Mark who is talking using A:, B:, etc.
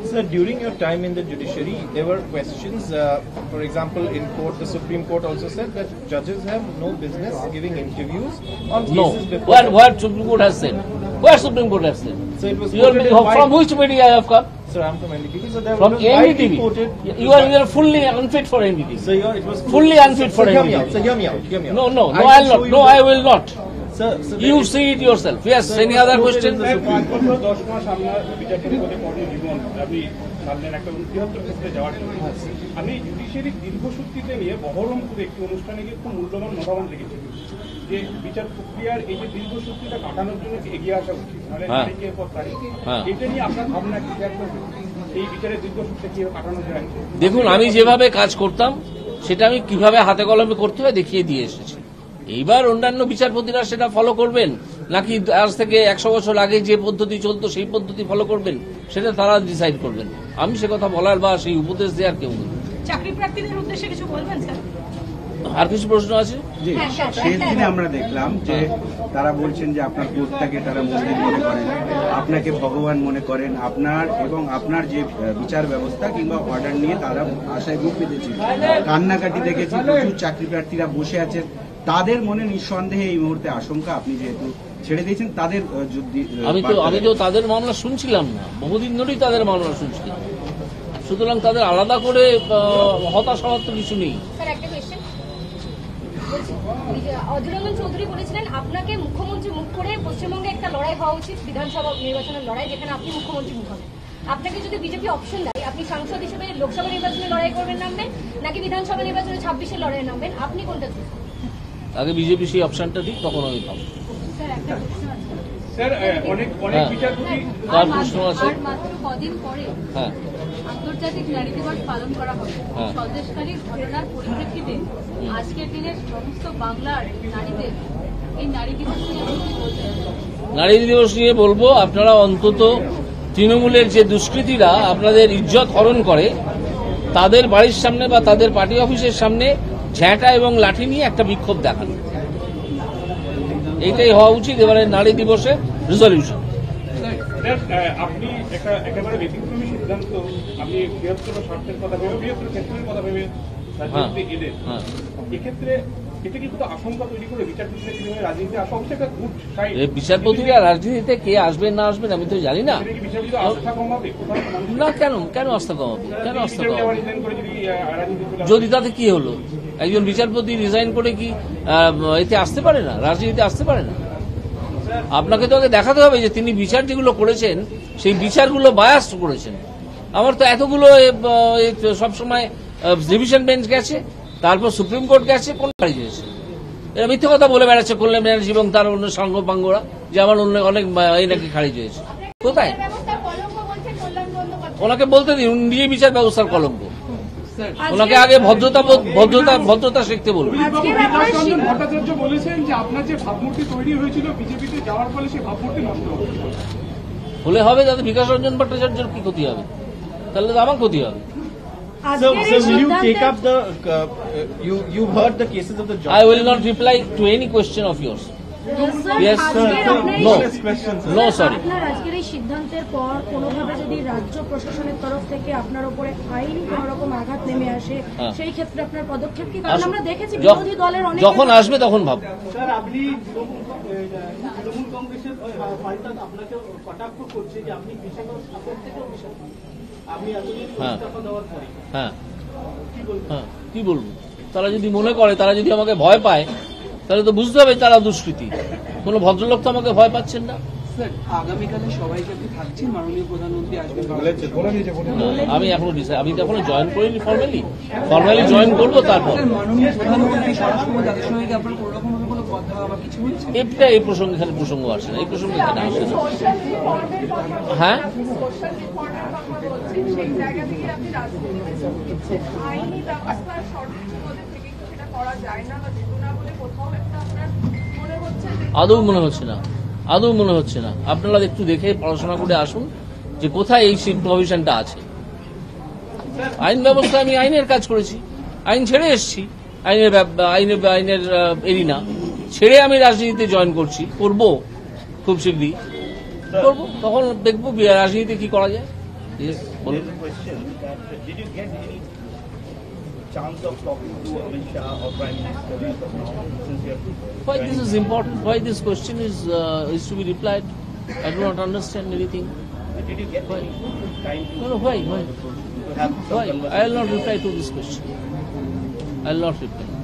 A: Sir, during your time in the judiciary, there were questions. For example, in court, the Supreme Court also said that judges have no business giving interviews on
B: No.
A: cases before.
B: What Supreme Court has said? Where Supreme Court has said?
A: So it was
B: You are,
A: quoted in my-
B: from which media I have come?
A: Sir, I'm from NDTV. So there
B: From
A: was widely
B: NDTV.
A: quoted.
B: You are fully unfit for NDTV.
A: So it was
B: Fully unfit for
A: hear me
B: NDTV.
A: out. So hear me out. Hear me out.
B: No,
A: I
B: I'll
A: can
B: not.
A: show you
B: No,
A: the-
B: I will not.
A: Sir,
B: You see it yourself. Yes.
A: Sir,
B: Any
A: it was
B: other
A: quoted
B: question?
A: in the Supreme Court.
C: 10 মাস আপনার বিচারপতি পদে কর্মজীবন আপনি সামনের একটা বৃহত্তর ক্ষেত্রে যাওয়ার জন্য আমি জুডিশিয়ারি দীর্ঘসূত্রিতে নিয়ে বহরমপুরে একটি অনুষ্ঠানে গিয়ে খুব মূল্যবান মতামত লিখেছি যে বিচার প্রক্রিয়ার এই যে দীর্ঘসূত্রিটা কাটানোর জন্য এগিয়ে আসা উচিত মানে
B: হ্যাঁ।
C: তারিখের পর তারিখ
B: হ্যাঁ।
C: এটা নিয়ে আপনার ভাবনা কি শেয়ার করবেন এই বিচারের দীর্ঘসূত্রে কিভাবে কাটানো যায়
B: দেখুন, আমি যেভাবে কাজ করতাম সেটা আমি কিভাবে হাতে কলমে করতে হয় দেখিয়ে দিয়ে এসেছি। এইবার অন্যান্য বিচারপতিরা সেটা ফলো করবেন নাকি আজ থেকে 100 বছর আগে যে পদ্ধতি চলতো সেই পদ্ধতি ফলো করবেন সেটা তারা ডিসাইড করবেন। আমি সে কথা বলার বা সেই উপদেশ দেওয়ার কেউ নেই।
D: চাকরি প্রার্থীদের উদ্দেশ্যে কিছু বলবেন স্যার?
B: আর কিছু প্রশ্ন আছে?
E: জি, শেষ দিনে আমরা দেখলাম যে তারা বলছেন যে আপনার কোর্টটাকে তারা মন্দির মনে করেন, আপনাকে ভগবান মনে করেন, আপনার এবং আপনার যে বিচার ব্যবস্থা কিংবা অর্ডার নিয়ে তারা আশায় বুক পেতেছে। কান্নাকাটি দেখেছি, প্রচুর চাকরি প্রার্থীরা বসে আছেন, তাদের মনে নিঃসন্দেহে এই মুহূর্তে আশঙ্কা আপনি যেহেতু ছেড়ে দিয়েছেন তাদের
B: আমি তো তাদের মামলা শুনছিলাম না, বহুদিন ধরেই তাদের মামলা শুনছিলাম। সুতরাং তাদের আলাদা করে হতাশ হওয়ার তো কিছু নেই।
F: স্যার একটা কোয়েশ্চেন অধীর রঞ্জন চৌধুরী বলেছিলেন আপনাকে মুখ্যমন্ত্রী মুখ করে পশ্চিমবঙ্গে একটা লড়াই হওয়া উচিত, বিধানসভা নির্বাচনের লড়াই, যেখানে আপনি মুখ্যমন্ত্রী মুখ হবেন। আপনাকে যদি বিজেপি অপশন দেয়, আপনি সাংসদ হিসেবে লোকসভা নির্বাচনে লড়াই করবেন নামবেন নাকি বিধানসভা নির্বাচনে 26-এর লড়াই নামবেন, আপনি কোনটা চুজ করবেন?
B: আগে বিজেপি সেই অপশনটা ঠিক, তখন আমি পাবো।
D: স্যার একটা কোয়েশ্চেন আছে।
C: স্যার অনেক
B: হ্যাঁ।
C: বিচারপতি
B: তার প্রশ্ন আছে?
D: আর মাত্র কদিন পরে
B: হ্যাঁ,
D: আন্তর্জাতিক নারী দিবস পালন করা হবে।
B: হ্যাঁ।
D: স্বদেশকালীর ঘটনার পরিপ্রেক্ষিতে আজকের দিনের সমস্ত বাংলার নারীদের এই নারী দিবস নিয়ে আপনি কি বলবেন?
B: নারী দিবস নিয়ে বলবো, আপনারা অন্তত তৃণমূলের যে দুষ্কৃতীরা আপনাদের ইজ্জত হরণ করে তাদের বাড়ির সামনে বা তাদের পার্টি অফিসের সামনে ঝ্যাঁটা এবং লাঠি নিয়ে একটা বিক্ষোভ দেখান। এইটাই হওয়া উচিত এবারে নারী দিবসের রেজলিউশন।
C: আপনি একেবারে ব্যতিক্রমী সিদ্ধান্ত, আপনি বৃহত্তর স্বার্থের কথা ভেবে বৃহত্তর ক্ষেত্রের কথা ভেবে রাজনীতিতে এলেন।
B: হ্যাঁ।
C: এক্ষেত্রে এটা কিন্তু আশঙ্কা তৈরি করে বিচারপতিরা কিভাবে রাজনীতিতে আসা হচ্ছে একটা গুড সাইড।
B: বিচারপতিরা রাজনীতিতে কে আসবেন না আসবেন আমি তো জানি না।
C: বিচারপতি আস্থা কমাবে কোথাও মানুষ
B: না, কেন আস্থা কমাবে? কেন আস্থা
C: বিচারপতি আবার
B: কমাবে?
C: রিজাইন করে যদি রাজনীতি চলে আসে?
B: যদি তাতে কি হলো? একজন বিচারপতি রিজাইন করে কি এতে আসতে পারে না, রাজনীতিতে আসতে পারে না? আপনাকে তো আগে দেখাতে হবে যে তিনি বিচার যেগুলো করেছেন সেই বিচারগুলো বায়াস করেছেন। আমার তো এতগুলো সবসময় ডিভিশন বেঞ্চ গেছে, তারপর সুপ্রিম কোর্ট গেছে, কোন খারিজ হয়েছে? এরা মিথ্যে কথা বলে বেড়াচ্ছে কল্যাণ ব্যানার্জি এবং তার অন্য সাঙ্গপাঙ্গরা যে আমার অনেক এই নাকি খারিজ হয়েছে। কোথায়?
F: ব্যবস্থার কলঙ্ক বলছেন কল্যাণ বন্দ্যোপাধ্যায়।
B: ওনাকে বলতে দিন, উনি নিজে বিচার ব্যবস্থার কলঙ্ক। ওনাকে আগে ভদ্রতা শিখতে বলুন।
C: বিকাশ রঞ্জন ভট্টাচার্য বলেছেন যে আপনার যে ভাবমূর্তি তৈরি হয়েছিল বিজেপিতে যাওয়ার ফলে সেই ভাবমূর্তি নষ্ট হয়েছে।
B: হলে হবে, তাতে বিকাশ রঞ্জন ভট্টাচার্যের কি ক্ষতি হবে? তাহলে তো আমার ক্ষতি হবে।
A: So will you take up the? You've heard the cases of the judges.
B: I will not reply to any question of yours. Yes, no, no, sorry.
G: আপনার আজকের এই সিদ্ধান্তের পর কোনোভাবে যদি রাজ্য প্রশাসনের তরফ থেকে আপনার উপরে আইন কোন রকম আঘাত নেমে আসে, সেই ক্ষেত্রে আপনার পদক্ষেপ কি? কারণ আমরা দেখেছি বিরোধী দলের অনেক,
B: যখন আসবে তখন ভাব।
H: স্যার আপনি তৃণমূল কংগ্রেসের পাল্টা আপনাকে কটাক্ষ করছে যে আপনি বিশেষজ্ঞ স্থাপন থেকেও বিশেষজ্ঞ, আপনি এতদিন ইস্তফা দেওয়ার পরে
B: হ্যাঁ, কি বলবো? তারা যদি মনে করে, তারা যদি আমাকে ভয় পায়, তাহলে তো বুঝতে হবে তারা দুষ্কৃতী। কোন ভদ্রলোক তো আমাকে ভয় পাচ্ছেন না।
H: স্যার আগামীকালে সবাই যাতে থাকছেন, মাননীয় প্রধানমন্ত্রী আসবেন,
B: আমি এখনো জয়েন করিনি ফর্মালি জয়েন করবো তারপর।
H: মাননীয় প্রধানমন্ত্রী সরাসরি তাদের সঙ্গে কি আপনার কোনো রকম কোনো কথা বা কিছু হয়েছে?
B: এটা এই প্রসঙ্গে এখানে প্রসঙ্গ আসে না, এই প্রসঙ্গে এখানে আসে না। হ্যাঁ,
D: সেই জায়গা থেকে আপনি রাজনীতিতে যোগ দিচ্ছেন, আইনি ব্যবস্থার সঠিক পদে থেকে সেটা করা যায় না বা যেত না বলে কোথাও একটা আপনার মনে হচ্ছে যে
B: আদৌ মনে হচ্ছে না। আপনারা একটু দেখে পড়াশোনা করে আসুন যে কোথায় এই প্রভিশনটা আছে। আইন ব্যবস্থা, আমি আইনের কাজ করেছি, আইন ছেড়ে এসেছি, আইনের এরিনা ছেড়ে আমি রাজনীতিতে জয়েন করবো খুব শীঘ্রই করবো, তখন দেখবো রাজনীতিতে কি করা যায়। Yes,
I: There is a question that did you get any chance of talking to Amit Shah or Prime Minister as of now, since you have
B: why this is important? Why this question is to be replied? I do not understand anything.
I: Did you get any time to,
B: No, why?
I: to have some
B: Why?
I: conversation?
B: I will not reply to this question. I will not reply.